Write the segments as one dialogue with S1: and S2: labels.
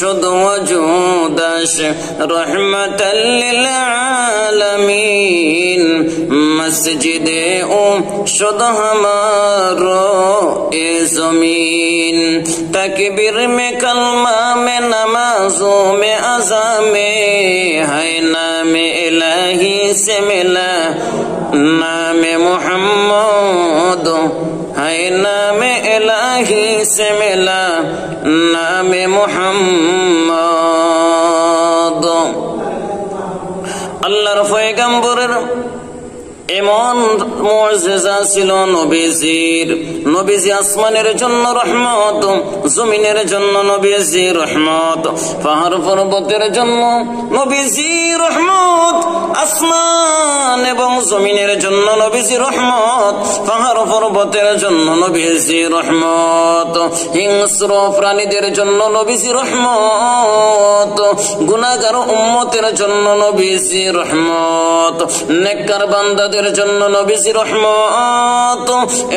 S1: শুধু ওজুদ আসে রহমাতাল লিল আলামিন মসজিদে ও শুধু हमारो ए ज़मीन तकबीर में कलमा में नमाजों में अज़ा में है नाम इलाही से मिला नाम मोहम्मद है नाम इलाही से मिला नाम मोहम्मद अल्लाहर पैगम्बरेर এমন মুজিজা ছিল নবীজির। নবীজি আসমানের জন্য রহমত, জমিনের জন্য নবীজি রহমত, পাহাড় পর্বতের জন্য নবীজি রহমত, আসমান এবং জমিনের জন্য নবীজি রহমত, পাহাড় পর্বতের জন্য নবীজি রহমত, হিংস্র প্রাণীদের জন্য নবীজি রহমত, গুনাহগার উম্মতের জন্য নবীজি রহমত, নেককার বান্দা জন্য নবীজি রহমত,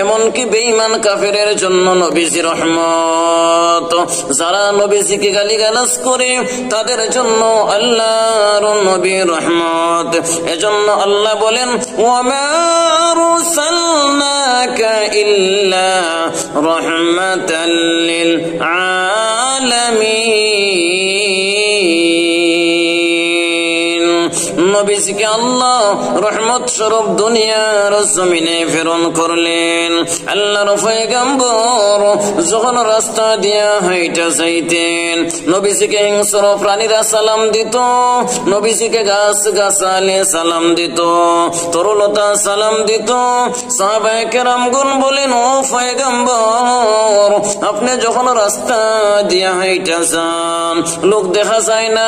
S1: এমনকি বেঈমান কাফেরের জন্য নবীজি রহমত, যারা নবীজিকে গালিগালাজ করে তাদের জন্য আল্লাহর নবী রহমত। এজন্য আল্লাহ বলেন ওয়া মা আরসালনাকা ইল্লা রাহমাতাল লিল আলামিন। নবীজিকে আল্লাহ রহমত স্বরূপ দুনিয়ার জমিনে প্রেরণ করলেন। আল্লাহর পয়গম্বর যখন রাস্তা দিয়া হাইটা যাইতেন নবীজিকে হিংস্র প্রাণীরা সালাম দিত, নবীজিকে গাছ গাছালি সালাম দিত, তরুলতা সালাম দিত। সাহাবায়ে কেরামগণ বলেন ও পয়গম্বর আপনি যখন রাস্তা দিয়া হাইটা যান লোক দেখা যায় না,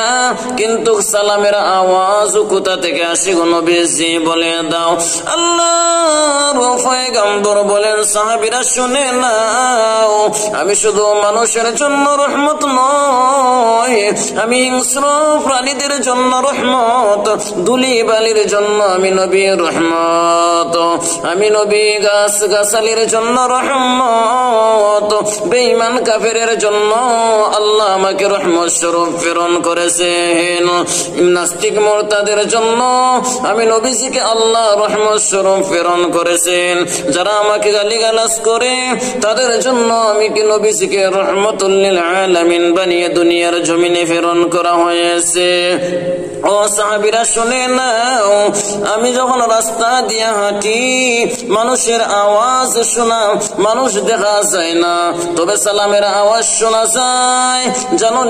S1: কিন্তু সালামের আওয়াজ কোথা থেকে আসে গো নবীজি বলে দাও। আল্লাহর পয়গম্বর বলেন সাহাবীরা শুনে নাও, আমি শুধু মানুষের জন্য রহমত নয়, আমি হিংস্র প্রাণীদের জন্য রহমত, ধুলি বালির জন্য আমি নবী রহমত, আমি নবী গাছ গাছালির জন্য রহমত, বেঈমান কাফেরের জন্য আল্লাহ আমাকে রহমত স্বরূপ প্রেরণ করেছেন, নাস্তিক মুরতাদের জন্য আমি নবীজিকে আল্লাহ রহমত স্বরূপ প্রেরণ করেছেন, যারা আমাকে গালিগালাজ করে তাদের জন্য আমি কি নবীজিকে রহমাতুল লিল আলামিন বানিয়ে দুনিয়ার জমিনে প্রেরণ করা হয়েছে। ও সাহাবীরা শুনে নাও, আমি যখন রাস্তা দিয়ে হাঁটি মানুষের আওয়াজ শোনা, মানুষ দেখা যায় না, তবে সালামের আওয়াজ শোনা যায়। জানো